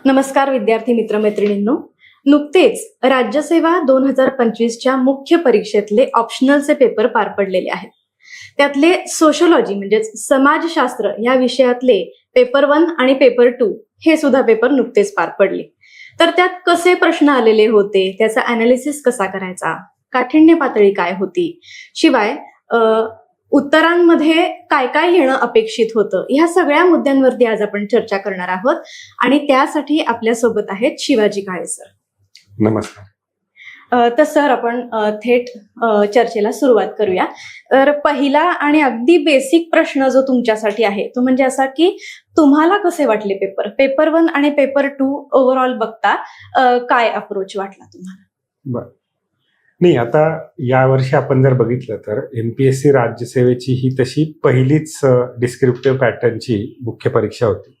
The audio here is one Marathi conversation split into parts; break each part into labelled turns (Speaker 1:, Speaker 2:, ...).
Speaker 1: नमस्कार विद्यार्थी मित्रमैत्रिणींनो. नुकतेच राज्यसेवा 2025च्या मुख्य परीक्षेतले ऑप्शनलचे पेपर पार पडलेले आहेत. त्यातले सोशोलॉजी म्हणजेच समाजशास्त्र या विषयातले पेपर 1 आणि पेपर 2 हे सुद्धा पेपर नुकतेच पार पडले. तर त्यात कसे प्रश्न आलेले होते, त्याचा अनालिसिस कसा करायचा, काठिण्य पातळी काय होती, शिवाय उत्तरांमध्ये काय काय येणं अपेक्षित होतं, ह्या सगळ्या मुद्द्यांवरती आज आपण चर्चा करणार आहोत. आणि त्यासाठी आपल्या सोबत आहेत शिवाजी काळे सर.
Speaker 2: नमस्कार.
Speaker 1: तर सर आपण थेट चर्चेला सुरुवात करूया. तर पहिला आणि अगदी बेसिक प्रश्न जो तुमच्यासाठी आहे तो म्हणजे असा की तुम्हाला कसे वाटले पेपर 1 आणि पेपर 2 ओव्हरऑल बघता काय अप्रोच वाटला तुम्हाला?
Speaker 2: बर, नाही आता यावर्षी आपण जर बघितलं तर MPSC राज्यसेवेची ही तशी पहिलीच डिस्क्रिप्टिव्ह पॅटर्नची मुख्य परीक्षा होती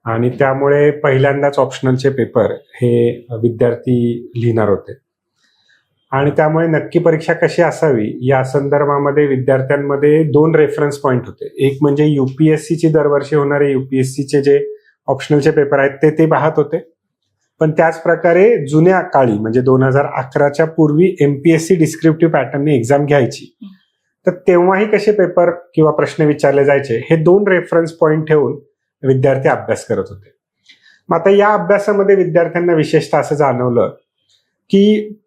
Speaker 2: आणि त्यामुळे पहिल्यांदाच ऑप्शनलचे पेपर हे विद्यार्थी लिहिणार होते आणि त्यामुळे नक्की परीक्षा कशी असावी या संदर्भामध्ये विद्यार्थ्यांमध्ये 2 रेफरन्स पॉईंट होते. एक म्हणजे UPSCची दरवर्षी होणारे UPSCचे जे ऑप्शनलचे पेपर आहेत ते पाहत होते, पण त्याच प्रकारे जुन्या काळी म्हणजे 2011च्या पूर्वी MPSC डिस्क्रिप्टिव्ह पॅटर्नने एक्झाम घ्यायची, तर तेव्हाही कसे पेपर किंवा प्रश्न विचारले जायचे हे 2 रेफरन्स पॉईंट ठेवून विद्यार्थी अभ्यास करत होते. मग आता या अभ्यासामध्ये विद्यार्थ्यांना विशेषतः असं जाणवलं की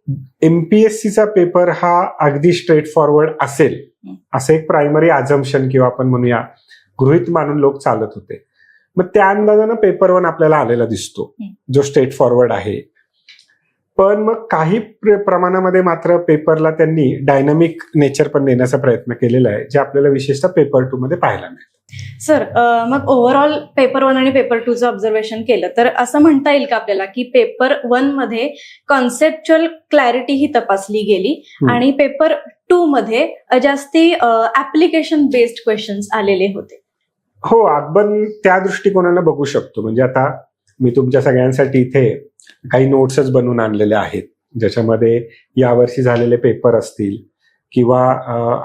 Speaker 2: MPSCचा पेपर हा अगदी स्ट्रेट फॉरवर्ड असेल असं एक प्रायमरी अझम्पशन किंवा आपण म्हणूया गृहीत मानून लोक चालत होते. मग त्या अंदाजानं पेपर 1 आपल्याला आलेला दिसतो जो स्ट्रेट फॉरवर्ड आहे. पण मग काही प्रमाणामध्ये मात्र पेपरला त्यांनी डायनामिक नेचर पण देण्याचा प्रयत्न केलेला आहे, जे आपल्याला विशेषतः पेपर 2 मध्ये पाहायला मिळतं.
Speaker 1: सर मग ओव्हरऑल पेपर 1 आणि पेपर 2चं ऑब्झर्वेशन केलं तर असं म्हणता येईल का आपल्याला की पेपर 1 मध्ये कॉन्सेप्च्युअल क्लॅरिटी ही तपासली गेली आणि पेपर 2 मध्ये जास्ती ऍप्लिकेशन बेस्ड क्वेश्चन्स आलेले होते?
Speaker 2: हो, आपण त्या दृष्टिकोनानं बघू शकतो. म्हणजे आता मी तुमच्या सगळ्यांसाठी इथे काही नोट्सच बनवून आणलेले आहेत, ज्याच्यामध्ये यावर्षी झालेले पेपर असतील किंवा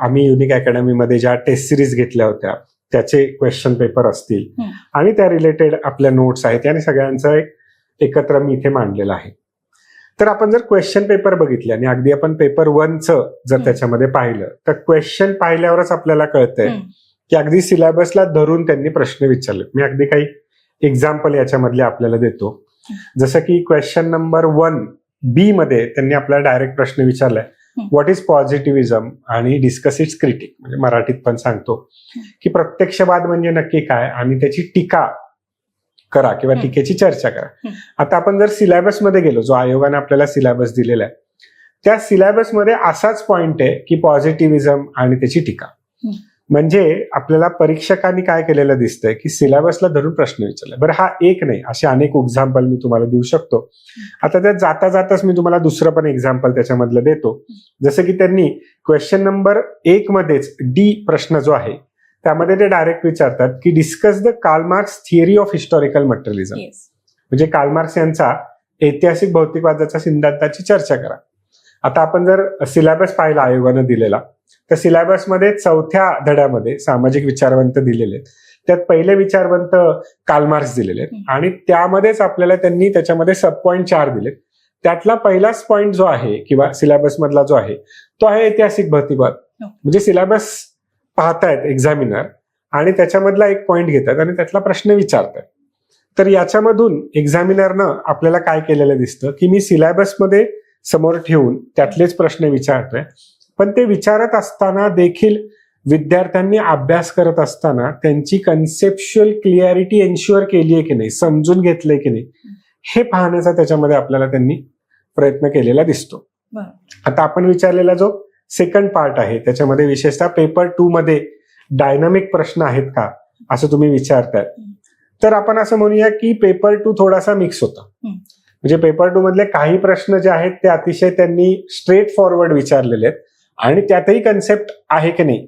Speaker 2: आम्ही युनिक अकॅडमीमध्ये ज्या टेस्ट सिरीज घेतल्या होत्या त्याचे क्वेश्चन पेपर असतील आणि त्या रिलेटेड आपल्या नोट्स आहेत, आणि सगळ्यांचं एकत्र मी इथे मांडलेलं आहे. तर आपण जर क्वेश्चन पेपर बघितले आणि अगदी आपण पेपर 1चं जर त्याच्यामध्ये पाहिलं तर क्वेश्चन पाहिल्यावरच आपल्याला कळतंय की अगदी सिलेबसला धरून त्यांनी प्रश्न विचारले. मी अगदी काही एक्झाम्पल याच्यामधले आपल्याला देतो. जसं की क्वेश्चन नंबर 1B मध्ये त्यांनी आपल्याला डायरेक्ट प्रश्न विचारलाय, व्हॉट इज पॉझिटिव्हिजम आणि डिस्कस इट्स क्रिटिक. म्हणजे मराठीत पण सांगतो की प्रत्यक्षवाद म्हणजे नक्की काय आणि त्याची टीका करा किंवा टीकेची चर्चा करा. आता आपण जर सिलेबसमध्ये गेलो, जो आयोगाने आपल्याला सिलेबस दिलेला आहे, त्या सिलेबसमध्ये असाच पॉइंट आहे की पॉझिटिव्हिजम आणि त्याची टीका. म्हणजे आपल्याला परीक्षकांनी काय केलेलं दिसतंय की सिलेबसला धरून प्रश्न विचारला. बरं, हा एक नाही, असे अनेक एक्झाम्पल मी तुम्हाला देऊ शकतो. आता त्यात जाता जाताच मी तुम्हाला दुसरं पण एक्झाम्पल त्याच्यामधलं देतो. जसं की त्यांनी क्वेश्चन नंबर 1 मध्येच D प्रश्न जो आहे त्यामध्ये ते डायरेक्ट विचारतात की discuss the Karl Marx theory of historical materialism. म्हणजे कार्ल मार्क्स यांचा ऐतिहासिक भौतिकवादाच्या सिद्धांताची चर्चा करा. आता आपण जर सिलेबस पाहिला आयोगानं दिलेला, तर सिलेबसमध्ये 4थ्या धड्यामध्ये सामाजिक विचारवंत दिलेले आहेत. त्यात पहिले विचारवंत कार्ल मार्क्स दिलेले आहेत आणि त्यामध्येच आपल्याला त्यांनी त्याच्यामध्ये सब पॉईंट 4 दिलेत. त्यातला पहिलाच पॉईंट जो आहे किंवा सिलेबस मधला जो आहे तो आहे ऐतिहासिक भौतिकवाद. म्हणजे सिलेबस पाहतायत एक्झामिनर आणि त्याच्यामधला एक पॉईंट घेतात आणि त्यातला प्रश्न विचारतात. तर याच्यामधून एक्झामिनरनं आपल्याला काय केलेलं दिसतं की मी सिलेबसमध्ये समोर ठेवून त्यातलेच प्रश्न विचारतोय, पण ते विचारत असताना देखील विद्यार्थ्यांनी अभ्यास करत असताना त्यांची कन्सेप्च्युअल क्लिअरिटी एन्श्युअर केली आहे की नाही, समजून घेतलंय की नाही, हे पाहण्याचा त्याच्यामध्ये आपल्याला त्यांनी प्रयत्न केलेला दिसतो. आता आपण विचारलेला जो सेकंड पार्ट आहे त्याच्यामध्ये विशेषतः पेपर 2 मध्ये डायनामिक प्रश्न आहेत का असं तुम्ही विचारताय, तर आपण असं म्हणूया की पेपर 2 थोडासा मिक्स होता. म्हणजे पेपर 2 मधले काही प्रश्न जे आहेत ते अतिशय त्यांनी स्ट्रेट फॉरवर्ड विचारलेले आहेत आणि त्यातही कन्सेप्ट आहे की नाही,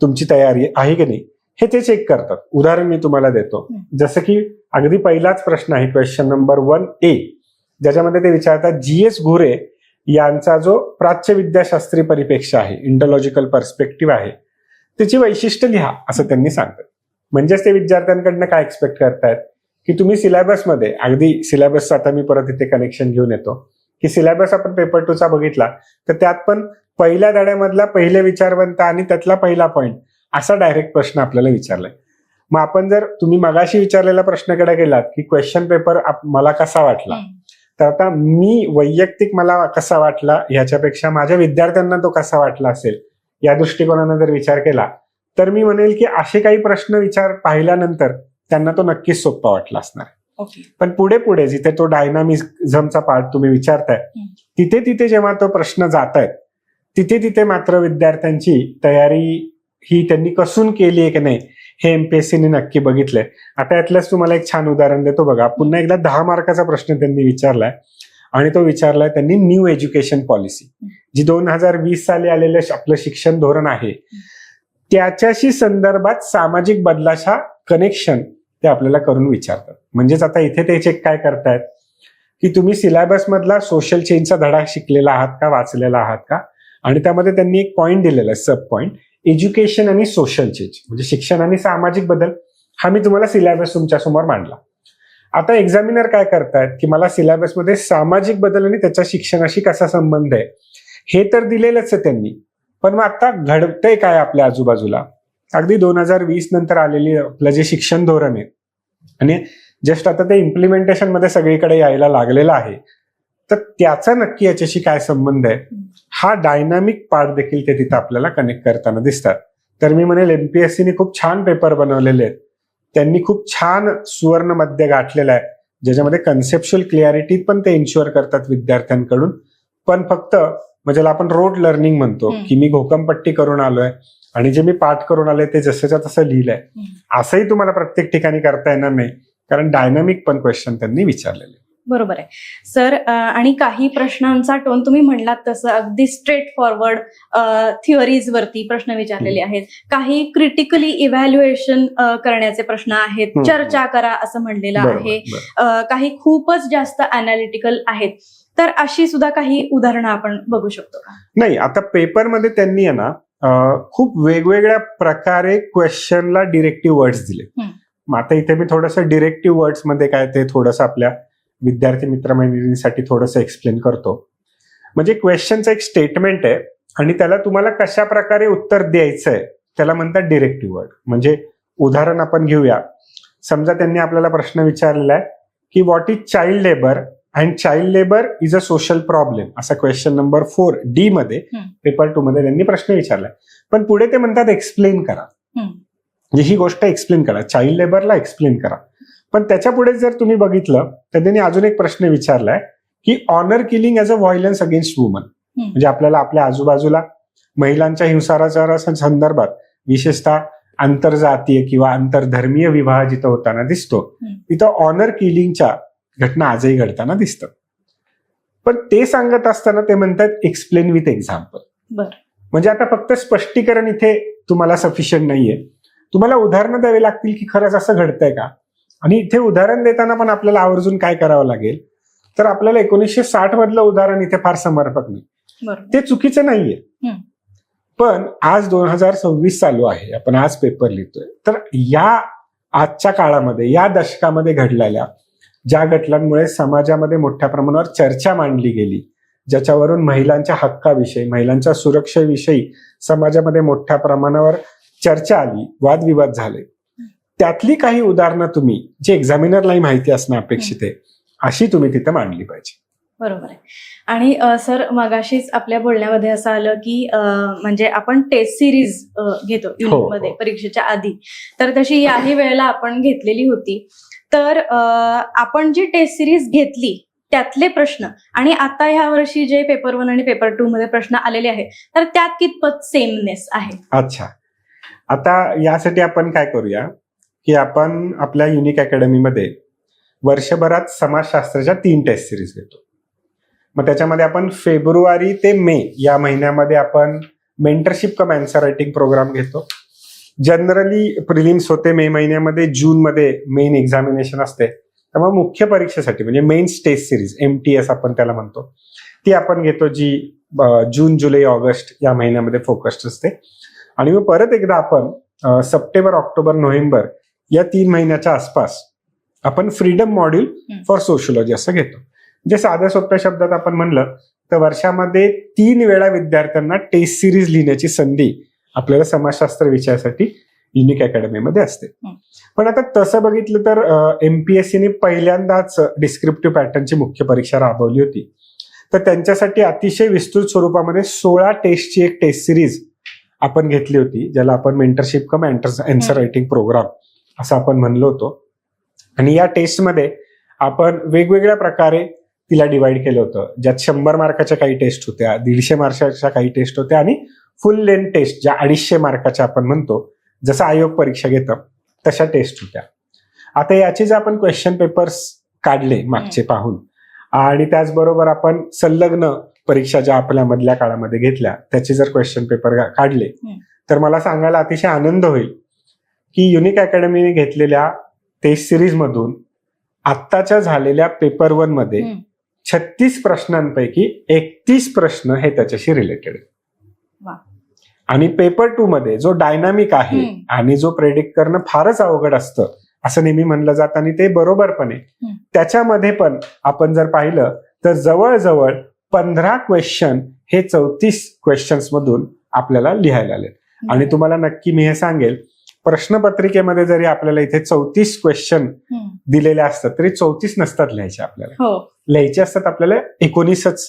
Speaker 2: तुमची तयारी आहे की नाही, हे ते चेक करतात. उदाहरण मी तुम्हाला देतो. जसं की अगदी पहिलाच प्रश्न आहे क्वेश्चन नंबर 1A, ज्याच्यामध्ये ते विचारतात GS घुरे यांचा जो प्राच्य विद्याशास्त्री परिप्रेक्ष्य आहे, इंडोलॉजिकल पर्स्पेक्टिव्ह आहे, त्याची वैशिष्ट्य लिहा असं त्यांनी सांगतात. म्हणजेच ते विद्यार्थ्यांकडनं काय एक्सपेक्ट करतायत की तुम्ही सिलेबसमध्ये, अगदी सिलेबसचं आता मी परत इथे कनेक्शन घेऊन येतो, की सिलेबस आपण पेपर 2 चा बघितला तर त्यात पण पहिल्या धड्यामधला पहिले विचारवंत आणि त्यातला पहिला पॉईंट असा डायरेक्ट प्रश्न आपल्याला विचारलाय. मग आपण जर तुम्ही मगाशी विचारलेल्या प्रश्नाकडे गेलात की क्वेश्चन पेपर मला कसा वाटला, तर आता मी वैयक्तिक मला कसा वाटला ह्याच्यापेक्षा माझ्या विद्यार्थ्यांना तो कसा वाटला असेल या दृष्टिकोनाने जर विचार केला तर मी म्हणेल की असे काही प्रश्न पाहिल्यानंतर त्यांना तो नक्कीच सोपा वाटला असणार. पण पुढे पुढे जिथे तो डायनामिझमचा पार्ट तुम्ही विचारताय तिथे तिथे जेव्हा तो प्रश्न जात आहेत तिथे तिथे मात्र विद्यार्थ्यांची तयारी ही त्यांनी कसून केली आहे की नाही हे एमपीएससीने नक्की बघितलंय. आता यातलंच तुम्हाला एक छान उदाहरण देतो बघा. पुन्हा एकदा 10 मार्काचा प्रश्न त्यांनी विचारलाय आणि तो विचारलाय त्यांनी न्यू एज्युकेशन पॉलिसी, जी 2020 साली आलेलं आपलं शिक्षण धोरण आहे त्याच्याशी संदर्भात सामाजिक बदलाच्या कनेक्शन ते आपल्याला करून विचारतात. म्हणजेच आता इथे ते चेक काय करतायत की तुम्ही सिलेबस मधला सोशल चेंजचा धडा शिकलेला आहात का, वाचलेला आहात का, आणि त्यामध्ये त्यांनी एक पॉईंट दिलेला आहे, सब पॉईंट, एज्युकेशन आणि सोशल चेंज म्हणजे शिक्षण आणि सामाजिक बदल. हा मी तुम्हाला सिलेबस तुमच्या समोर मांडला. आता एक्झामिनर काय करतायत की मला सिलेबसमध्ये सामाजिक बदल आणि त्याच्या शिक्षणाशी कसा संबंध आहे हे तर दिलेलंच आहे त्यांनी, पण मग आता घडतंय काय आपल्या आजूबाजूला. अगदी 2020 नंतर आलेली आपलं जे शिक्षण धोरण आहे आणि जस्ट आता ते इम्प्लिमेंटेशन मध्ये सगळीकडे यायला लागलेलं आहे, तर त्याचा नक्की याच्याशी काय संबंध आहे हा डायनामिक पार्ट देखील ते तिथं आपल्याला कनेक्ट करताना दिसतात. तर मी म्हणेल एमपीएससीने खूप छान पेपर बनवलेले आहेत. त्यांनी खूप छान सुवर्ण मध्य गाठलेला आहे ज्याच्यामध्ये कन्सेप्च्युअल क्लिअरिटी पण ते इन्शुअर करतात विद्यार्थ्यांकडून. पण फक्त म्हणजे आपण रोड लर्निंग म्हणतो की मी घोकमपट्टी करून आलोय आणि जे मी पाठ करून आलोय ते जसंच्या तसं लिहिलंय असंही तुम्हाला प्रत्येक ठिकाणी करता येणार नाही, कारण डायनामिक पण क्वेश्चन त्यांनी विचारलेले.
Speaker 1: बरोबर आहे सर. आणि काही प्रश्नांचा टोन तुम्ही म्हणलात तसं अगदी स्ट्रेट फॉरवर्ड थिअरीज वरती प्रश्न विचारलेले आहेत. काही क्रिटिकली इव्हॅल्युएशन करण्याचे प्रश्न आहेत, चर्चा करा असं म्हणलेलं आहे. काही खूपच जास्त अनालिटिकल आहेत. तर अशी सुद्धा काही उदाहरणं आपण बघू शकतो का?
Speaker 2: नाही, आता पेपरमध्ये त्यांनी आहे ना खूप वेगवेगळ्या प्रकारे क्वेश्चनला डिरेक्टिव्ह वर्ड्स दिले. मग आता इथे मी थोडंसं डिरेक्टिव्ह वर्ड्स मध्ये काय ते थोडंसं आपल्या विद्यार्थी मित्रमैत्रिणींसाठी थोडंसं एक्सप्लेन करतो. म्हणजे क्वेश्चनचं एक स्टेटमेंट आहे आणि त्याला तुम्हाला कशा प्रकारे उत्तर द्यायचंय त्याला म्हणतात डिरेक्टिव्ह वर्ड. म्हणजे उदाहरण आपण घेऊया. समजा त्यांनी आपल्याला प्रश्न विचारलेला आहे की what is child labour and child labour is a social problem, असा क्वेश्चन नंबर 4D मध्ये पेपर 2 मध्ये त्यांनी प्रश्न विचारलाय. पण पुढे ते म्हणतात एक्सप्लेन करा, म्हणजे ही गोष्ट एक्सप्लेन करा, चाइल्ड लेबरला एक्सप्लेन करा. पण त्याच्या पुढे जर तुम्ही बघितलं तर त्यांनी अजून एक प्रश्न विचारलाय की honour killing as a violence against woman, म्हणजे आपल्याला आपल्या आजूबाजूला महिलांच्या हिंसाचाराच्या संदर्भात विशेषतः आंतरजातीय किंवा आंतरधर्मीय विवाह जिथं होताना दिसतो तिथं ऑनर किलिंगच्या घटना आजही घडताना दिसतात. पण ते सांगत असताना ते म्हणतात एक्सप्लेन विथ एक्झाम्पल. म्हणजे आता फक्त स्पष्टीकरण इथे तुम्हाला सफिशियंट नाहीये, तुम्हाला उदाहरणं द्यावी लागतील की खरंच असं घडतंय का. आणि इथे उदाहरण देताना पण आपल्याला आवर्जून काय करावं लागेल, तर आपल्याला 1960 मधलं उदाहरण इथे फार समर्पक नाही, ते चुकीचं नाहीये. पण आज 2026 चालू आहे, आपण आज पेपर लिहितोय, तर या आजच्या काळामध्ये या दशकामध्ये घडलेल्या ज्या घटनांमुळे समाजामध्ये मोठ्या प्रमाणावर चर्चा मांडली गेली, ज्याच्यावरून महिलांच्या हक्काविषयी, महिलांच्या सुरक्षेविषयी समाजामध्ये मोठ्या प्रमाणावर चर्चा आली, वादविवाद झाले, त्यातली काही उदाहरणं तुम्ही जे एक्झामिनरलाही माहिती असणं अपेक्षित आहे अशी तुम्ही तिथे मांडली पाहिजे.
Speaker 1: बरोबर आहे. आणि सर मगाशीच आपल्या बोलण्यामध्ये असं आलं की म्हणजे आपण टेस्ट सिरीज घेतो युनिटमध्ये परीक्षेच्या आधी, तर तशी याही वेळेला आपण घेतलेली होती. तर आपण जी टेस्ट सिरीज घेतली त्यातले प्रश्न आणि आता ह्या वर्षी जे पेपर 1 आणि पेपर 2 मध्ये प्रश्न आलेले आहेत तर त्यात कितपत सेमनेस आहे?
Speaker 2: अच्छा, आता यासाठी आपण काय करूया की आपण आपल्या युनिक अकॅडमीमध्ये वर्षभरात समाजशास्त्राच्या 3 टेस्ट सिरीज घेतो. मग त्याच्यामध्ये आपण फेब्रुवारी ते मे या महिन्यामध्ये आपण मेंटरशिप कम आन्सर रायटिंग प्रोग्राम घेतो. जनरली प्रिलिम्स होते मे महिन्यामध्ये, जूनमध्ये मेन एक्झामिनेशन असते. त्यामुळे मुख्य परीक्षेसाठी म्हणजे मेन टेस्ट सिरीज MTS आपण त्याला म्हणतो, ती आपण घेतो, जी जून, जुलै, ऑगस्ट या महिन्यामध्ये फोकस्ड असते. आणि मग परत एकदा आपण सप्टेंबर, ऑक्टोबर, नोव्हेंबर या 3 महिन्याच्या आसपास आपण फ्रीडम मॉड्यूल फॉर सोशियोलॉजी असं घेतो. म्हणजे साध्या सोप्या शब्दात आपण म्हणलं तर वर्षामध्ये 3 वेळा विद्यार्थ्यांना टेस्ट सिरीज लिहिण्याची संधी आपल्याला समाजशास्त्र विषयासाठी युनिक अकॅडमीमध्ये असते. पण आता तसं बघितलं तर MPSCने पहिल्यांदाच डिस्क्रिप्टिव्ह पॅटर्नची मुख्य परीक्षा राबवली होती. तर त्यांच्यासाठी अतिशय विस्तृत स्वरूपामध्ये 16 टेस्टची एक टेस्ट सिरीज आपण घेतली होती, ज्याला आपण मेंटरशिप कम आन्सर रायटिंग प्रोग्राम असं आपण म्हणलो होतो. आणि या टेस्टमध्ये आपण वेगवेगळ्या प्रकारे तिला डिवाइड केलं होतं, ज्यात 100 मार्काच्या काही टेस्ट होत्या, 150 मार्काच्या काही टेस्ट होत्या आणि फुल लेंथ टेस्ट ज्या 250 मार्काच्या आपण म्हणतो, जसं आयोग परीक्षा घेतं तशा टेस्ट होत्या. आता याचे जे आपण क्वेश्चन पेपर्स काढले मागचे पाहून आणि त्याचबरोबर आपण संलग्न परीक्षा ज्या आपल्या मधल्या काळामध्ये घेतल्या त्याचे जर क्वेश्चन पेपर काढले तर मला सांगायला अतिशय आनंद होईल की युनिक अकॅडमीने घेतलेल्या टेस्ट सिरीज मधून आत्ताच्या झालेल्या पेपर 1 मध्ये 36 प्रश्नांपैकी 31 प्रश्न हे त्याच्याशी रिलेटेड आहे. आणि पेपर 2 मध्ये जो डायनामिक आहे आणि जो प्रेडिक्ट करणं फारच अवघड असतं असं नेहमी म्हणलं जातं आणि ते बरोबर पण आहे, त्याच्यामध्ये पण आपण जर पाहिलं तर जवळजवळ 15 क्वेश्चन हे 34 क्वेश्चन्स मधून आपल्याला लिहायला आले. आणि तुम्हाला नक्की मी हे सांगेल, प्रश्नपत्रिकेमध्ये जरी आपल्याला इथे 34 क्वेश्चन दिलेले असतात तरी 34 नसतात लिहायचे, आपल्याला लिहायचे असतात आपल्याला 19च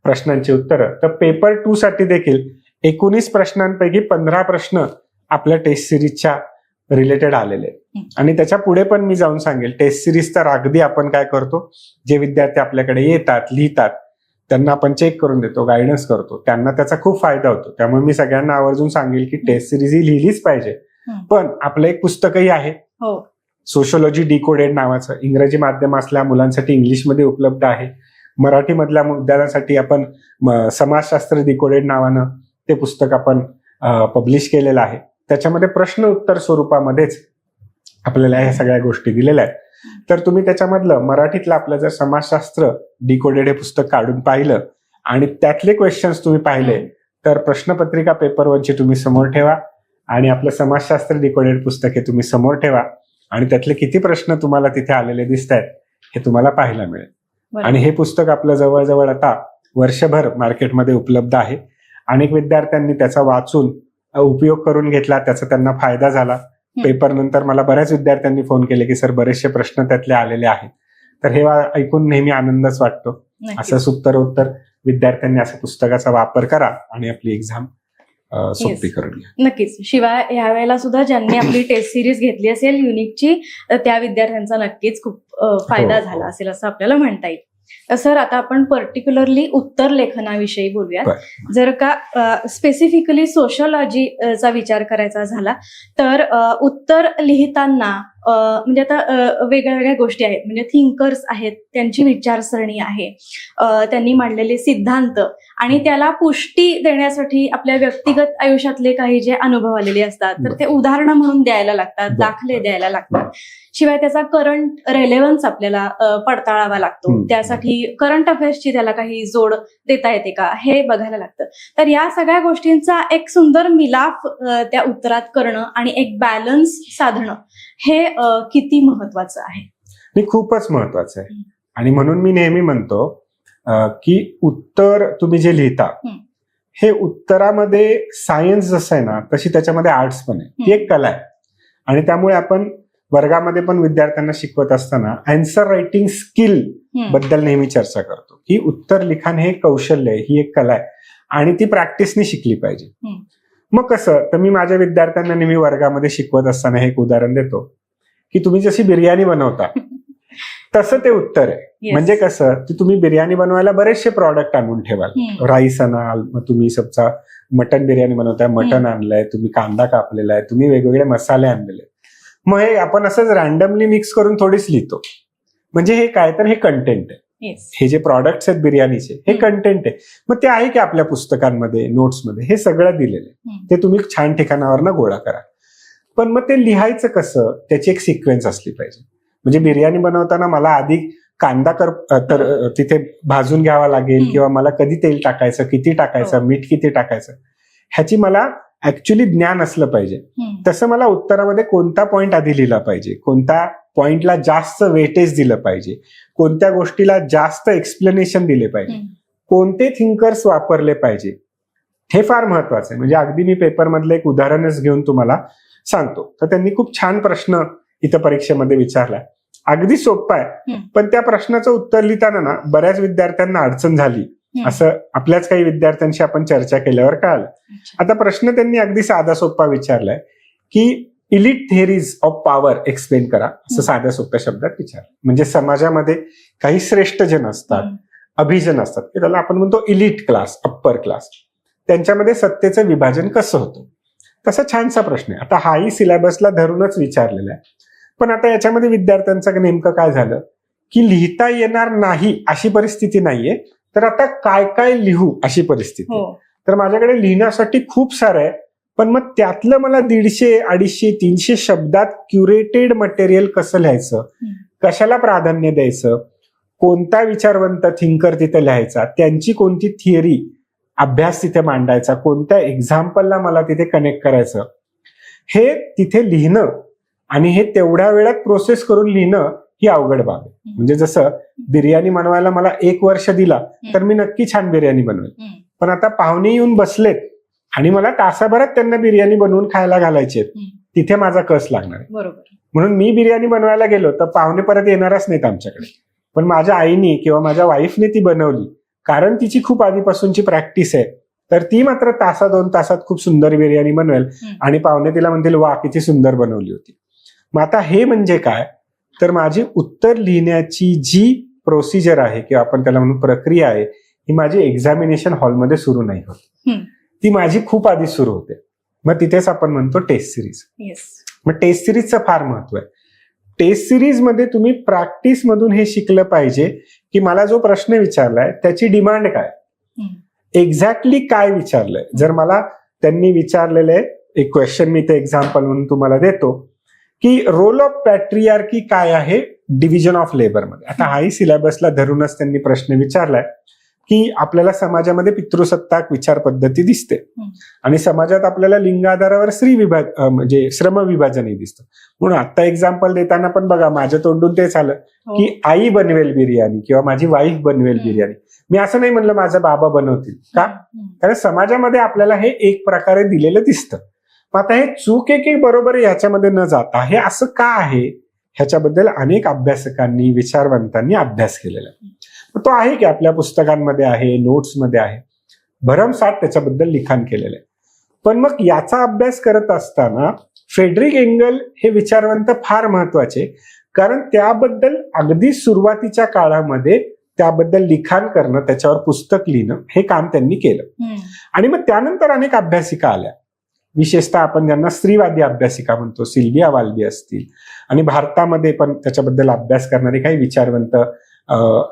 Speaker 2: प्रश्नांची उत्तरं. तर पेपर 2 साठी देखील 19 प्रश्नांपैकी 15 प्रश्न आपल्या टेस्ट सिरीजच्या रिलेटेड आलेले. आणि त्याच्या पुढे पण मी जाऊन सांगेल, टेस्ट सिरीज तर अगदी आपण काय करतो, जे विद्यार्थी आपल्याकडे येतात लिहितात त्यांना आपण चेक करून देतो, गायडन्स करतो, त्यांना त्याचा खूप फायदा होतो. त्यामुळे मी सगळ्यांना आवर्जून सांगेल की टेस्ट सिरीज ही लिहिलीच पाहिजे. पण आपलं एक पुस्तकही आहे सोशियोलॉजी डिकोडेड नावाचं, इंग्रजी माध्यम असल्या मुलांसाठी इंग्लिशमध्ये उपलब्ध आहे. मराठी मधल्या विद्यार्थ्यांसाठी आपण समाजशास्त्र डिकोडेड नावानं ते पुस्तक आपण पब्लिश केलेलं आहे. त्याच्यामध्ये प्रश्न उत्तर स्वरूपामध्येच आपल्याला ह्या सगळ्या गोष्टी दिलेल्या आहेत. तर तुम्ही त्याच्यामधलं मराठीतलं आपलं जर समाजशास्त्र डिकोडेड हे पुस्तक काढून पाहिलं आणि त्यातले क्वेश्चन्स तुम्ही पाहिले तर प्रश्नपत्रिका पेपर 1 ची तुम्ही समोर ठेवा आणि आपलं समाजशास्त्र डिकोडेड पुस्तक हे तुम्ही समोर ठेवा आणि त्यातले किती प्रश्न तुम्हाला तिथे आलेले दिसत आहेत हे तुम्हाला पाहायला मिळेल. आणि हे पुस्तक आपलं जवळजवळ आता वर्षभर मार्केटमध्ये उपलब्ध आहे. अनेक विद्यार्थ्यांनी त्याचा वाचून उपयोग करून घेतला, त्याचा त्यांना फायदा झाला. पेपर नंतर मला बऱ्याच विद्यार्थ्यांनी फोन केले की सर बरेचसे प्रश्न त्यातले आलेले आहेत. तर हे ऐकून नेहमी आनंदच वाटतो. असं उत्तर विद्यार्थ्यांनी असं पुस्तकाचा वापर करा आणि आपली एक्झाम सोपी करून घ्या.
Speaker 1: नक्कीच. शिवाय यावेळेला सुद्धा ज्यांनी आपली टेस्ट सिरीज घेतली असेल युनिकची, त्या विद्यार्थ्यांचा नक्कीच खूप फायदा झाला असेल असं आपल्याला म्हणता येईल. सर, आता आपण पर्टिक्युलरली उत्तर लेखनाविषयी बोलूयात. जर का स्पेसिफिकली सोशियोलॉजीचा विचार करायचा झाला तर उत्तर लिहिताना म्हणजे आता वेगळ्या वेगळ्या गोष्टी आहेत, म्हणजे थिंकर्स आहेत, त्यांची विचारसरणी आहे, त्यांनी मांडलेले सिद्धांत आणि त्याला पुष्टी देण्यासाठी आपल्या व्यक्तिगत आयुष्यातले काही जे अनुभव आलेले असतात तर ते उदाहरणं म्हणून द्यायला लागतात, दाखले द्यायला लागतात. शिवाय त्याचा करंट रेलेव्हन्स आपल्याला पडताळावा लागतो. त्यासाठी करंट अफेअर्सची त्याला काही जोड देता येते का हे बघायला लागतं. तर या सगळ्या गोष्टींचा एक सुंदर मिलाफ त्या उत्तरात करणं आणि एक बॅलन्स साधणं हे किती महत्वाचं आहे?
Speaker 2: हे खूपच महत्वाचं आहे. आणि म्हणून मी नेहमी म्हणतो की उत्तर तुम्ही जे लिहिता हे उत्तरामध्ये सायन्स जसं आहे ना तशी त्याच्यामध्ये आर्ट्स पण आहे, ती एक कला आहे. आणि त्यामुळे आपण वर्गामध्ये पण विद्यार्थ्यांना शिकवत असताना आन्सर रायटिंग स्किल बद्दल नेहमी चर्चा करतो की उत्तर लिखाण हे कौशल्य आहे, ही एक कला आहे आणि ती प्रॅक्टिसने शिकली पाहिजे. मग कसं, तर मी माझ्या विद्यार्थ्यांना नेहमी वर्गामध्ये शिकवत असताना हे एक उदाहरण देतो की तुम्ही जशी बिर्याणी बनवता तसं ते उत्तर आहे. म्हणजे कसं, की तुम्ही बिर्याणी बनवायला बरेचसे प्रॉडक्ट आणून ठेवाल, राईस आणाल, मग तुम्ही समजा मटन बिर्याणी बनवताय, मटन आणलंय, तुम्ही कांदा कापलेला आहे, तुम्ही वेगवेगळे मसाले आणलेले, मग हे आपण असंच रॅन्डमली मिक्स करून थोडीच लिहितो. म्हणजे हे काय, तर हे कंटेंट आहे. हे जे प्रॉडक्ट्स आहेत बिर्याणीचे हे कंटेंट आहे. मग ते आहे की आपल्या पुस्तकांमध्ये, नोट्समध्ये हे सगळं दिलेलं आहे, ते तुम्ही छान ठिकाणावरनं गोळा करा. पण मग ते लिहायचं कसं, त्याची एक सिक्वेन्स असली पाहिजे. म्हणजे बिर्याणी बनवताना मला आधी कांदा तर तिथे भाजून घ्यावा लागेल, किंवा मला कधी तेल टाकायचं, किती टाकायचं, मीठ किती टाकायचं, ह्याची मला ऍक्च्युली ज्ञान असलं पाहिजे. तसं मला उत्तरामध्ये कोणता पॉइंट आधी लिहिला पाहिजे, कोणत्या पॉइंटला जास्त वेटेज दिलं पाहिजे, कोणत्या गोष्टीला जास्त एक्सप्लेनेशन दिले पाहिजे, कोणते थिंकर्स वापरले पाहिजे, हे फार महत्वाचं आहे. म्हणजे अगदी मी पेपरमधलं एक उदाहरणच घेऊन तुम्हाला सांगतो. तर त्यांनी खूप छान प्रश्न इथं परीक्षेमध्ये विचारलाय. अगदी सोपा आहे, पण त्या प्रश्नाचं उत्तर लिहिताना ना बऱ्याच विद्यार्थ्यांना अडचण झाली, असं आपल्याच काही विद्यार्थ्यांशी आपण चर्चा केल्यावर कळालं. आता प्रश्न त्यांनी अगदी साधा सोपा विचारलाय की elite theories of power explain करा, असं साध्या सोप्या शब्दात विचार. म्हणजे समाजामध्ये काही श्रेष्ठ जन असतात, अभिजन असतात, की त्याला आपण म्हणतो इलिट क्लास, अप्पर क्लास, त्यांच्यामध्ये सत्तेचं विभाजन कसं होतं, तसा छानसा प्रश्न आहे. आता हाही सिलेबसला धरूनच विचारलेला आहे. पण आता याच्यामध्ये विद्यार्थ्यांचं नेमकं काय झालं की लिहिता येणार नाही अशी परिस्थिती नाहीये, तर आता काय काय लिहू अशी परिस्थिती. तर माझ्याकडे लिहिण्यासाठी खूप सारं आहे, पण मग त्यातलं मला 150, 250, 300 शब्दात क्युरेटेड मटेरियल कसं लिहायचं, कशाला प्राधान्य द्यायचं, कोणता विचारवंत थिंकर तिथे लिहायचा, त्यांची कोणती थिअरी अभ्यास तिथे मांडायचा, कोणत्या एक्झाम्पलला मला तिथे कनेक्ट करायचं, हे तिथे लिहिणं आणि हे तेवढ्या वेळात प्रोसेस करून लिहिणं ही अवघड बाब आहे. म्हणजे जसं बिर्याणी बनवायला मला 1 वर्ष दिला तर मी नक्की छान बिर्याणी बनवेल. पण आता पाहुणे येऊन बसलेत आणि मला तासाभरात त्यांना बिर्याणी बनवून खायला घालायची, तिथे माझा कस लागणार आहे.
Speaker 1: बरोबर.
Speaker 2: म्हणून मी बिर्याणी बनवायला गेलो तर पाहुणे परत येणारच नाहीत आमच्याकडे. पण माझ्या आईनी किंवा माझ्या वाईफने ती बनवली, कारण तिची खूप आधीपासूनची प्रॅक्टिस आहे, तर ती मात्र 1-2 तासात खूप सुंदर बिर्याणी बनवेल आणि पाहुणे तिला म्हणतील वा किती सुंदर बनवली होती. मग आता हे म्हणजे काय, तर माझी उत्तर लिहिण्याची जी प्रोसिजर आहे किंवा आपण त्याला म्हणून प्रक्रिया आहे, ही माझी एक्झामिनेशन हॉलमध्ये सुरू नाही होत, ती माझी खूप आधी सुरू होते. मग तिथेच आपण म्हणतो टेस्ट सिरीज. मग टेस्ट सिरीजचं फार महत्व आहे. टेस्ट सिरीज मध्ये तुम्ही प्रॅक्टिस मधून हे शिकलं पाहिजे की मला जो प्रश्न विचारलाय त्याची डिमांड काय, एक्झॅक्टली काय विचारलंय. जर मला त्यांनी विचारलेले एक क्वेश्चन मी ते एक्झाम्पल म्हणून तुम्हाला देतो की रोल ऑफ पॅट्रियार्की काय आहे डिव्हिजन ऑफ लेबर मध्ये. आता हाही सिलेबसला धरूनच त्यांनी प्रश्न विचारलाय की आपल्याला समाजामध्ये पितृसत्ताक विचार पद्धती दिसते आणि समाजात आपल्याला लिंग आधारावर म्हणजे श्रम विभाजनही दिसतं. म्हणून आता एक्झाम्पल देताना पण बघा माझ्या तोंडून तेच आलं की आई बनवेल बिर्याणी किंवा माझी वाईफ बनवेल बिर्याणी. मी असं नाही म्हणलं माझा बाबा बनवतील का, कारण समाजामध्ये आपल्याला हे एक प्रकारे दिलेलं दिसतं. आता हे चूक आहे की बरोबर ह्याच्यामध्ये न जाता हे असं का आहे, ह्याच्याबद्दल अनेक अभ्यासकांनी विचारवंतांनी अभ्यास केलेला आहे. तो आहे की आपल्या पुस्तकांमध्ये आहे, नोट्समध्ये आहे, भरमसाठ त्याच्याबद्दल लिखाण केलेलं आहे. पण मग याचा अभ्यास करत असताना फ्रेडरिक एंगल हे विचारवंत फार महत्वाचे, कारण त्याबद्दल अगदी सुरुवातीच्या काळामध्ये त्याबद्दल लिखाण करणं, त्याच्यावर पुस्तक लिहिणं हे काम त्यांनी केलं. आणि मग त्यानंतर अनेक अभ्यासिका आल्या, विशेषतः आपण ज्यांना स्त्रीवादी अभ्यासिका म्हणतो, सिल्विया वाल्बी असतील, आणि भारतामध्ये पण त्याच्याबद्दल अभ्यास करणारे काही विचारवंत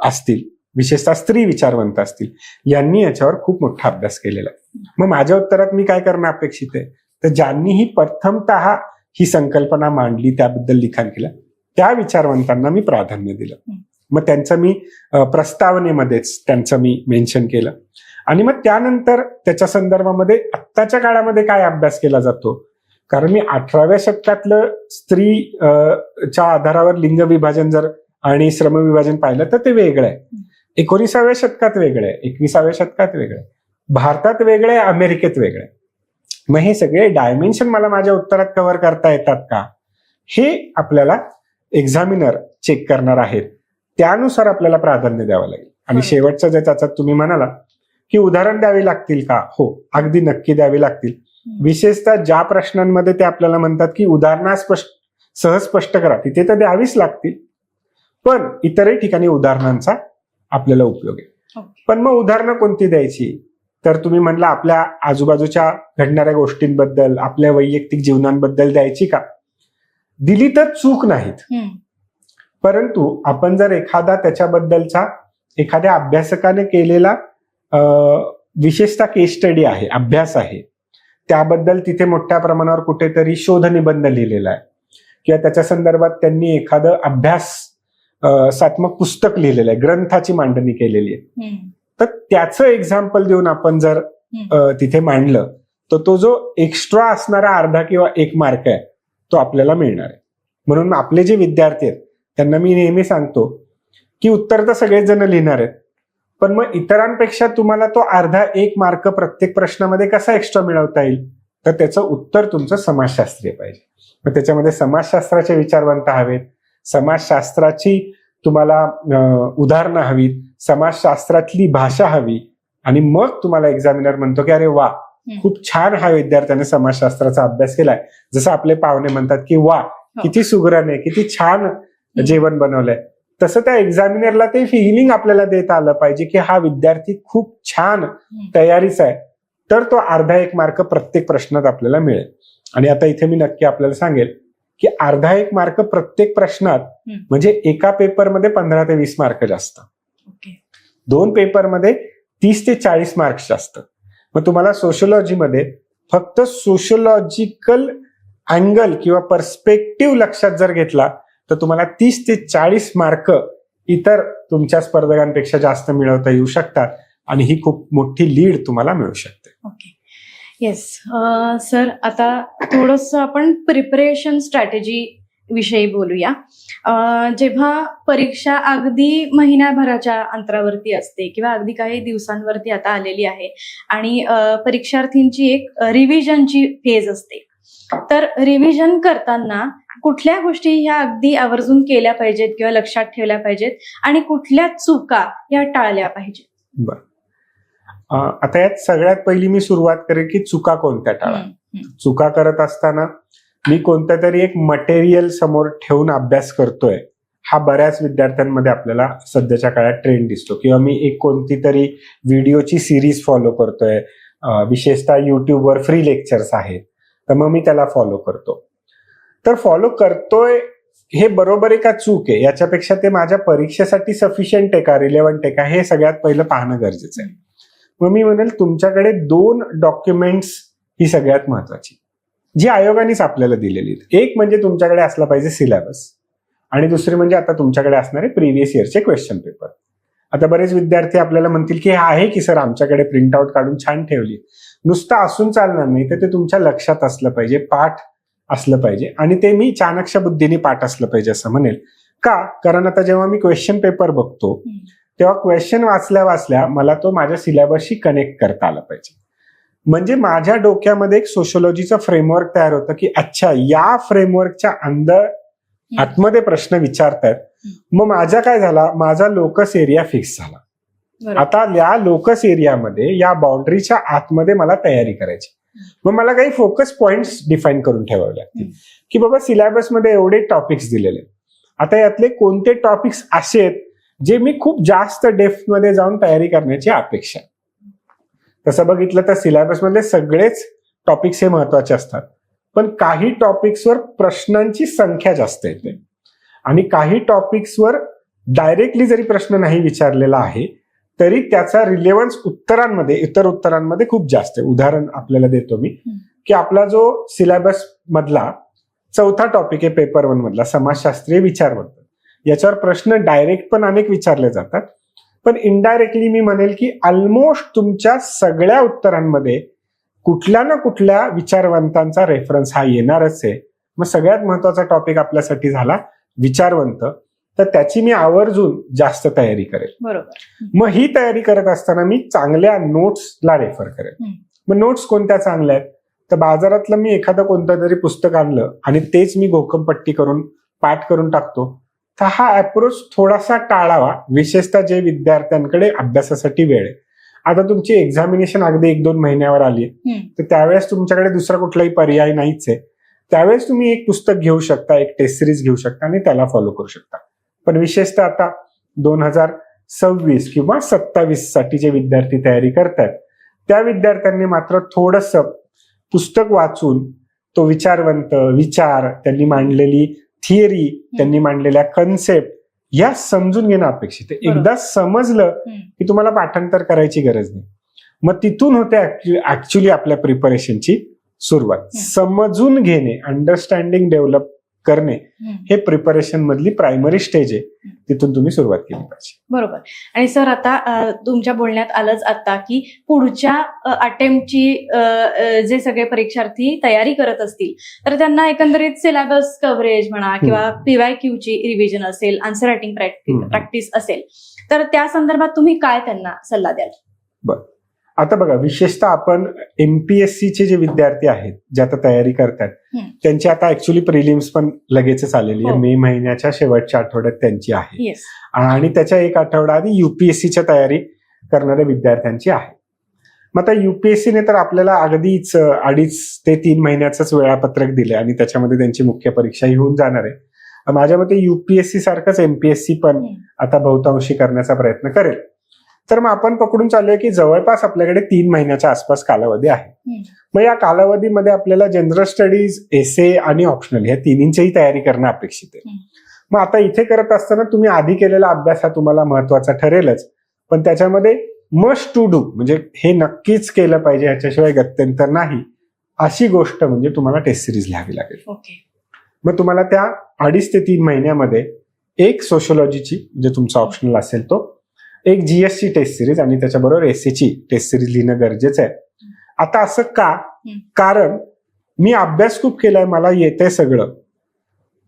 Speaker 2: असतील, विशेषतः स्त्री विचारवंत असतील, यांनी याच्यावर खूप मोठा अभ्यास केलेला आहे. मग माझ्या उत्तरात मी काय करणं अपेक्षित आहे, तर ज्यांनीही प्रथमतः ही संकल्पना मांडली, त्याबद्दल लिखाण केलं, त्या विचारवंतांना मी प्राधान्य दिलं. मग त्यांचं मी प्रस्तावनेमध्येच त्यांचं मी मेन्शन केलं. आणि मग त्यानंतर त्याच्या संदर्भामध्ये आत्ताच्या काळामध्ये काय अभ्यास केला जातो, कारण मी 18व्या शतकातलं स्त्रीच्या आधारावर लिंग विभाजन जर आणि श्रम विभाजन पाहिलं तर ते वेगळं आहे. 19व्या शतकात वेगळं आहे, 21व्या शतकात वेगळं आहे, भारतात वेगळं आहे, अमेरिकेत वेगळं आहे. मग हे सगळे डायमेन्शन मला माझ्या उत्तरात कव्हर करता येतात का, हे आपल्याला एक्झामिनर चेक करणार आहेत, त्यानुसार आपल्याला प्राधान्य द्यावं लागेल. आणि शेवटचं जे त्याच्यात तुम्ही म्हणाला की उदाहरण द्यावी लागतील का, हो अगदी नक्की द्यावी लागतील. विशेषतः ज्या प्रश्नांमध्ये ते आपल्याला म्हणतात की उदाहरणा सहज स्पष्ट करा, तिथे तर द्यावीच लागतील. पण इतरही ठिकाणी उदाहरणांचा आपल्याला उपयोग आहे. पण मग उदाहरणं कोणती द्यायची, तर तुम्ही म्हणला आपल्या आजूबाजूच्या घडणाऱ्या गोष्टींबद्दल, आपल्या वैयक्तिक जीवनांबद्दल द्यायची का, दिली तर चूक नाहीत. परंतु आपण जर एखादा त्याच्याबद्दलचा एखाद्या अभ्यासकाने केलेला विशेषतः केस स्टडी आहे, अभ्यास आहे, त्याबद्दल तिथे मोठ्या प्रमाणावर कुठेतरी शोध निबंध लिहिलेला आहे किंवा त्याच्या संदर्भात त्यांनी एखादं अभ्यासात्मक पुस्तक लिहिलेलं आहे, ग्रंथाची मांडणी केलेली आहे, तर त्याचं एक्झाम्पल देऊन आपण जर तिथे मांडलं तर तो जो एक्स्ट्रा असणारा अर्धा किंवा 1 मार्क आहे तो आपल्याला मिळणार आहे. म्हणून आपले जे विद्यार्थी आहेत त्यांना मी नेहमी सांगतो की उत्तर तर सगळेच जण लिहिणार आहेत, पण मग इतरांपेक्षा तुम्हाला तो अर्धा 1 मार्क प्रत्येक प्रश्नामध्ये कसा एक्स्ट्रा मिळवता येईल, तर त्याचं उत्तर तुमचं समाजशास्त्रीय पाहिजे. मग त्याच्यामध्ये समाजशास्त्राचे विचारवंत हवेत, समाजशास्त्राची तुम्हाला उदाहरणं हवीत, समाजशास्त्रातली भाषा हवी, आणि मग तुम्हाला एक्झामिनर म्हणतो की अरे वा, खूप छान हा विद्यार्थ्याने समाजशास्त्राचा अभ्यास केलाय. जसं आपले पाहुणे म्हणतात की वा, किती सुगरण आहे, किती छान जेवण बनवलंय, तसं त्या एक्झामिनरला ते फिलिंग आपल्याला देता आलं पाहिजे की हा विद्यार्थी खूप छान तयारीचा आहे, तर तो अर्धा 1 मार्क प्रत्येक प्रश्नात आपल्याला मिळेल. आणि आता इथे मी नक्की आपल्याला सांगेल की अर्धा 1 मार्क प्रत्येक प्रश्नात म्हणजे एका पेपरमध्ये 15 ते 20 मार्क जास्त, 2 पेपरमध्ये 30 ते 40 मार्क्स जास्त. मग तुम्हाला सोशिओलॉजीमध्ये फक्त सोशिओलॉजिकल अँगल किंवा पर्स्पेक्टिव्ह लक्षात जर घेतला तर तुम्हाला 30 ते 40 मार्क इतर तुमच्या स्पर्धकांपेक्षा जास्त मिळवता येऊ शकतात, आणि ही खूप मोठी लीड तुम्हाला मिळू शकते.
Speaker 1: ओके, येस सर, आता थोडंसं आपण प्रिपरेशन स्ट्रॅटेजी विषयी बोलूया. जेव्हा परीक्षा अगदी महिन्याभराच्या अंतरावरती असते किंवा अगदी काही दिवसांवरती आता आलेली आहे आणि परीक्षार्थींची एक रिव्हिजनची फेज असते, तर रिव्हिजन करताना कुठल्या गोष्टी ह्या अगदी आवर्जून केल्या पाहिजेत किंवा लक्षात ठेवल्या पाहिजेत आणि कुठल्या चुका या टाळल्या पाहिजेत?
Speaker 2: बरं, आता यात सगळ्यात पहिली मी सुरुवात करेन की चुका कोणत्या टाळा. चुका करत असताना मी कोणत्या तरी एक मटेरियल समोर ठेवून अभ्यास करतोय, हा बऱ्याच विद्यार्थ्यांमध्ये आपल्याला सध्याच्या काळात ट्रेंड दिसतो. किंवा मी एक कोणती तरी व्हिडिओची सिरीज फॉलो करतोय, विशेषतः युट्यूबवर फ्री लेक्चर्स आहेत, तर मग मी त्याला फॉलो करतो. तर फॉलो करतोय हे बरोबर आहे का चूक आहे, याच्यापेक्षा ते माझ्या परीक्षेसाठी सफिशियंट आहे का, रिलेव्हंट आहे का, हे सगळ्यात पहिलं पाहणं गरजेचं आहे. मग मी म्हणेल तुमच्याकडे 2 डॉक्युमेंट्स ही सगळ्यात महत्वाची, जी आयोगानेच आपल्याला दिलेली आहेत. एक म्हणजे तुमच्याकडे असला पाहिजे सिलेबस, आणि दुसरे म्हणजे आता तुमच्याकडे असणारे प्रिव्हियस इयरचे क्वेश्चन पेपर. आता बरेच विद्यार्थी आपल्याला म्हणतील की हे आहे की सर आमच्याकडे प्रिंटआउट काढून छान ठेवली, नुसतं असून चालणार नाही, तर ते तुमच्या लक्षात असलं पाहिजे, पाठ असलं पाहिजे, आणि ते मी चाणक्ष बुद्धीने पाठ असलं पाहिजे असं म्हणेल. का? कारण आता जेव्हा मी क्वेश्चन पेपर बघतो तेव्हा क्वेश्चन वाचल्या मला तो माझ्या सिलेबसशी कनेक्ट करता आला पाहिजे. म्हणजे माझ्या डोक्यामध्ये एक सोशिओलॉजीचं फ्रेमवर्क तयार होतं की अच्छा, या फ्रेमवर्कच्या आतमध्ये प्रश्न विचारतात. मग माझा काय झाला, माझा लोकस एरिया फिक्स झाला. आता या लोकस एरियामध्ये, या बाउंड्रीच्या आतमध्ये मला तयारी करायची. मग मला काही फोकस पॉइंट्स डिफाईन करून ठेवावे लागतील की बाबा सिलेबसमध्ये एवढे टॉपिक्स दिलेले, आता यातले कोणते टॉपिक्स असे आहेत जे मी खूप जास्त डेप्थ मध्ये जाऊन तयारी करण्याची अपेक्षा. तसं बघितलं तर सिलेबसमधले सगळेच टॉपिक्स हे महत्वाचे असतात, पण काही टॉपिक्सवर प्रश्नांची संख्या जास्त येते, आणि काही टॉपिक्सवर डायरेक्टली जरी प्रश्न नाही विचारलेला आहे तरी त्याचा रिलेव्हन्स इतर उत्तरांमध्ये खूप जास्त आहे. उदाहरण आपल्याला देतो मी की आपला जो सिलेबस मधला 4था टॉपिक आहे पेपर 1 मधला, समाजशास्त्रीय विचारवंत, याच्यावर प्रश्न डायरेक्ट पण अनेक विचारले जातात, पण इनडायरेक्टली मी म्हणेल की ऑलमोस्ट तुमच्या सगळ्या उत्तरांमध्ये कुठल्या ना कुठल्या विचारवंतांचा रेफरन्स हा येणारच आहे. मग सगळ्यात महत्वाचा टॉपिक आपल्यासाठी झाला विचारवंत, तर त्याची मी आवर्जून जास्त तयारी करेल.
Speaker 1: बरोबर.
Speaker 2: मग ही तयारी करत असताना मी चांगल्या नोट्सला रेफर करेल. मग नोट्स कोणत्या चांगल्या आहेत, तर बाजारातलं मी एखादं कोणतं तरी पुस्तक आणलं आणि तेच मी घोकमपट्टी करून पाठ करून टाकतो, तर हा अप्रोच थोडासा टाळावा, विशेषतः जे विद्यार्थ्यांकडे अभ्यासासाठी वेळ आहे. आता तुमची एक्झामिनेशन अगदी 1-2 महिन्यावर आली, तर त्यावेळेस तुमच्याकडे दुसरा कुठलाही पर्याय नाहीच आहे. त्यावेळेस तुम्ही एक पुस्तक घेऊ शकता, एक टेस्ट सिरीज घेऊ शकता आणि त्याला फॉलो करू शकता. पण विशेषतः आता 2026 किंवा 27 साठी जे विद्यार्थी तयारी करतात त्या विद्यार्थ्यांनी मात्र थोडंसं पुस्तक वाचून तो विचार, त्यांनी मांडलेली थिअरी, त्यांनी मांडलेल्या कन्सेप्ट या समजून घेणं अपेक्षित आहे. एकदा समजलं की तुम्हाला पाठांतर करायची गरज नाही. मग तिथून होते ऍक्च्युली आपल्या प्रिपरेशनची सुरुवात. समजून घेणे, अंडरस्टँडिंग डेव्हलप करणे हे प्रिपरेशन मधली प्रायमरी स्टेज आहे. तिथून तुम्ही सुरुवात केली पाहिजे.
Speaker 1: बरोबर. आणि सर आता तुमच्या बोलण्यात आलंच आता की पुढच्या अटेम्प्टची जे सगळे परीक्षार्थी तयारी करत असतील तर त्यांना एकंदरीत सिलेबस कव्हरेज म्हणा किंवा PYQची रिव्हिजन असेल, आन्सर रायटिंग प्रॅक्टिस असेल, तर त्या संदर्भात तुम्ही काय त्यांना सल्ला द्याल?
Speaker 2: बरं, आता बघा, विशेषतः आपण MPSC चे जे विद्यार्थी आहेत जे आता तयारी करतात त्यांची आता ऍक्च्युली प्रिलिम्स पण लगेचच आलेली आहे. मे महिन्याच्या शेवटच्या आठवड्यात त्यांची आहे आणि त्याच्या एक आठवडा आधी UPSCच्या तयारी करणाऱ्या विद्यार्थ्यांची आहे. मग आता UPSCने तर आपल्याला अगदीच 2.5 ते 3 महिन्याचंच वेळापत्रक दिले आणि त्याच्यामध्ये त्यांची मुख्य परीक्षा होऊन जाणार आहे. माझ्या मते UPSC सारखंच MPSC पण आता बहुतांशी करण्याचा प्रयत्न करेल. तर मग आपण पकडून चालूया की जवळपास आपल्याकडे 3 महिन्याच्या आसपास कालावधी आहे. मग या कालावधीमध्ये आपल्याला जनरल स्टडीज, एसे आणि ऑप्शनल ह्या तिन्हींचीही तयारी करणं अपेक्षित आहे. मग आता इथे करत असताना तुम्ही आधी केलेला अभ्यास हा तुम्हाला महत्वाचा ठरेलच, पण त्याच्यामध्ये मस्ट टू डू म्हणजे हे नक्कीच केलं पाहिजे, ह्याच्याशिवाय गत्यंतर नाही, अशी गोष्ट म्हणजे तुम्हाला टेस्ट सिरीज लिहावी लागेल. मग तुम्हाला त्या 2.5 ते 3 महिन्यामध्ये एक सोशोलॉजीची म्हणजे तुमचा ऑप्शनल असेल तो, एक GSची टेस्ट सिरीज आणि त्याच्याबरोबर एसेची टेस्ट सिरीज लिहिणं गरजेचं आहे. आता असं का? कारण मी अभ्यास खूप केलाय, मला येतंय सगळं,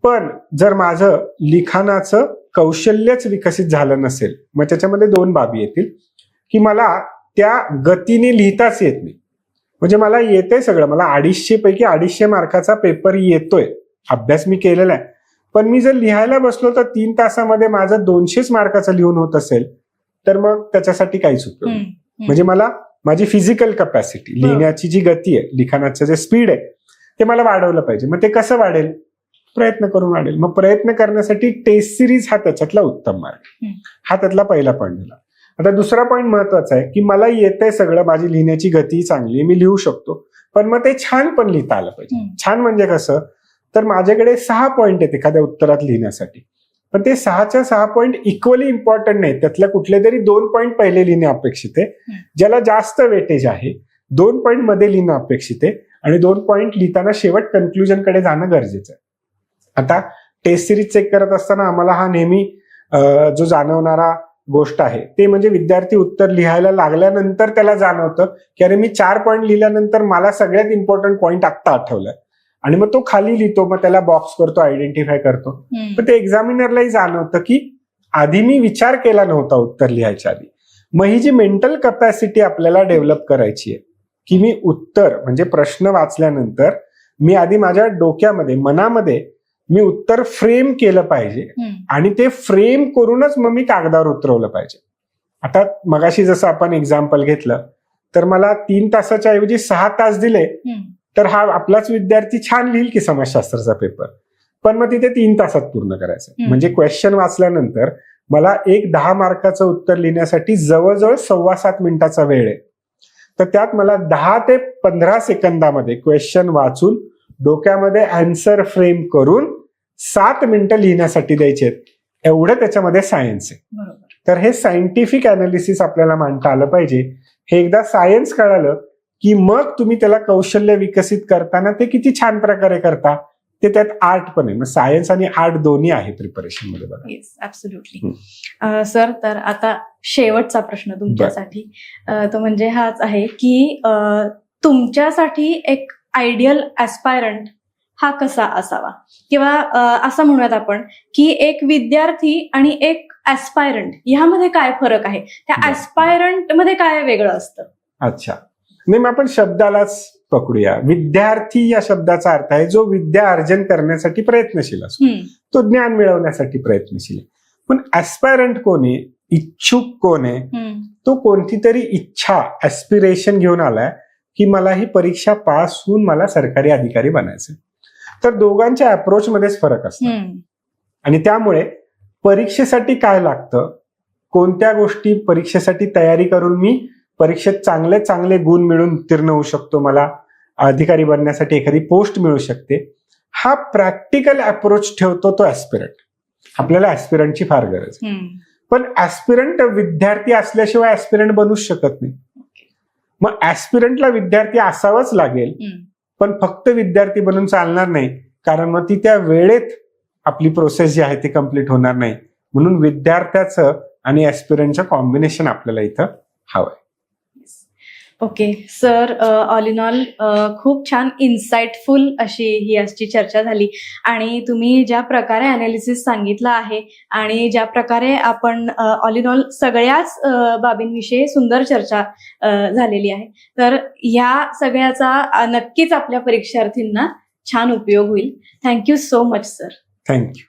Speaker 2: पण जर माझं लिखाणाचं कौशल्यच विकसित झालं नसेल मग त्याच्यामध्ये 2 बाबी येतील की मला त्या गतीने लिहिताच येत नाही. म्हणजे मला येतंय सगळं, मला 250 पैकी 250 मार्काचा पेपर येतोय, अभ्यास मी केलेला आहे, पण मी जर लिहायला बसलो तर 3 तासामध्ये माझं 200 मार्काचं लिहून होत असेल तर मग त्याच्यासाठी काहीच उपयोग नाही. म्हणजे मला माझी फिजिकल कपॅसिटी, लिहिण्याची जी गती आहे, लिखाणाचं जे स्पीड आहे ते मला वाढवलं पाहिजे. मग ते कसं वाढेल? प्रयत्न करून वाढेल. मग प्रयत्न करण्यासाठी टेस्ट सिरीज हा त्याच्यातला उत्तम मार्ग, हा त्यातला पहिला पॉईंट झाला. आता दुसरा पॉईंट महत्वाचा आहे की मला येतंय सगळं, माझी लिहिण्याची गती चांगली आहे, मी लिहू शकतो, पण मग ते छान पण लिहिता आलं पाहिजे. छान म्हणजे कसं? तर माझ्याकडे 6 पॉईंट आहेत एखाद्या उत्तरात लिहिण्यासाठी, पण ते 6च्या 6 पॉईंट इक्वली इम्पॉर्टंट नाहीत. त्यातल्या कुठले तरी 2 पॉईंट पहिले लिहिणे अपेक्षित आहे, ज्याला जास्त वेटेज आहे. 2 पॉईंट मध्ये लिहिणं अपेक्षित आहे आणि 2 पॉईंट लिहिताना शेवट कन्क्लुजन कडे जाणं गरजेचं आहे. आता टेस्ट सिरीज चेक करत असताना आम्हाला हा नेहमी जो जाणवणारा गोष्ट आहे ते म्हणजे विद्यार्थी उत्तर लिहायला लागल्यानंतर त्याला जाणवतं की अरे मी 4 पॉईंट लिहिल्यानंतर मला सगळ्यात इम्पॉर्टंट पॉईंट आत्ता आठवलाय आणि मग तो खाली लिहितो, मग त्याला बॉक्स करतो, आयडेंटिफाय करतो. पण ते एक्झामिनरलाही जाणवतं की आधी मी विचार केला नव्हता उत्तर लिहायच्या आधी. मग ही जी मेंटल कपॅसिटी आपल्याला डेव्हलप करायची आहे की मी उत्तर म्हणजे प्रश्न वाचल्यानंतर मी आधी माझ्या डोक्यामध्ये, मनामध्ये मी उत्तर फ्रेम केलं पाहिजे आणि ते फ्रेम करूनच मग मी कागदावर उतरवलं पाहिजे. आता मगाशी जसं आपण एक्झाम्पल घेतलं तर मला 3 तासाच्या ऐवजी 6 तास दिले तर हा आपलाच विद्यार्थी छान लिहिल की समाजशास्त्राचा पेपर, पण मग तिथे 3 तासात पूर्ण करायचं. म्हणजे क्वेश्चन वाचल्यानंतर मला एक 10 मार्काचं उत्तर लिहिण्यासाठी जवळजवळ 7.25 मिनिटाचा वेळ आहे. तर त्यात मला 10 ते 15 सेकंदामध्ये क्वेश्चन वाचून डोक्यामध्ये आन्सर फ्रेम करून 7 मिनिटं लिहिण्यासाठी द्यायचे आहेत. एवढं त्याच्यामध्ये सायन्स आहे. तर हे सायंटिफिक अनालिसिस आपल्याला मांडता आलं पाहिजे. हे एकदा सायन्स कळालं की मग तुम्ही त्याला कौशल्य विकसित करताना ते किती छान प्रकारे करता, ते त्यात आर्ट पण आहे. मग सायन्स आणि आर्ट दोन्ही आहे प्रिपरेशन मध्ये बघा.
Speaker 1: Yes, absolutely. सर, तर आता शेवटचा प्रश्न तुमच्यासाठी तो म्हणजे हाच आहे की तुमच्यासाठी एक आयडियल ऍस्पायरंट हा कसा असावा, किंवा असं म्हणूयात आपण की एक विद्यार्थी आणि एक ऍस्पायरंट ह्यामध्ये काय फरक आहे, त्या ऍस्पायरंट मध्ये काय वेगळं असतं?
Speaker 2: अच्छा, नाही, मग आपण शब्दालाच पकडूया. विद्यार्थी या शब्दाचा अर्थ आहे जो विद्या अर्जन करण्यासाठी प्रयत्नशील असतो, तो ज्ञान मिळवण्यासाठी प्रयत्नशील आहे. पण ऍस्पायरंट कोण आहे, इच्छुक कोण आहे? तो कोणती तरी इच्छा, ऍस्पिरेशन घेऊन आलाय की मला ही परीक्षा पास होऊन मला सरकारी अधिकारी बनायचं. तर दोघांच्या अप्रोच मध्येच फरक असतो आणि त्यामुळे परीक्षेसाठी काय लागतं, कोणत्या गोष्टी परीक्षेसाठी तयारी करून मी परीक्षेत चांगले चांगले गुण मिळून उत्तीर्ण होऊ शकतो, मला अधिकारी बनण्यासाठी एखादी पोस्ट मिळू शकते, हा प्रॅक्टिकल अप्रोच ठेवतो तो ऍस्पिरंट. आपल्याला ऍस्पिरंटची फार गरज आहे. पण ऍस्पिरंट विद्यार्थी असल्याशिवाय ऍस्पिरंट बनूच शकत नाही. मग ऍस्पिरंटला विद्यार्थी असावंच लागेल, पण फक्त विद्यार्थी बनून चालणार नाही. कारण मग ती त्या वेळेत आपली प्रोसेस जी आहे ती कम्प्लीट होणार नाही. म्हणून विद्यार्थ्याचं आणि ॲस्पिरंटचं कॉम्बिनेशन आपल्याला इथं हवंय.
Speaker 1: Okay sir, all in all खूप छान इन्साइटफुल अशी ही आजची चर्चा झाली आणि तुम्ही ज्या प्रकारे अनालिसिस सांगितलं आहे आणि ज्या प्रकारे आपण ऑल इन ऑल सगळ्याच बाबींविषयी सुंदर चर्चा झालेली आहे, तर ह्या सगळ्याचा नक्कीच आपल्या परीक्षार्थींना छान उपयोग होईल. Thank you so much sir.
Speaker 2: Thank you.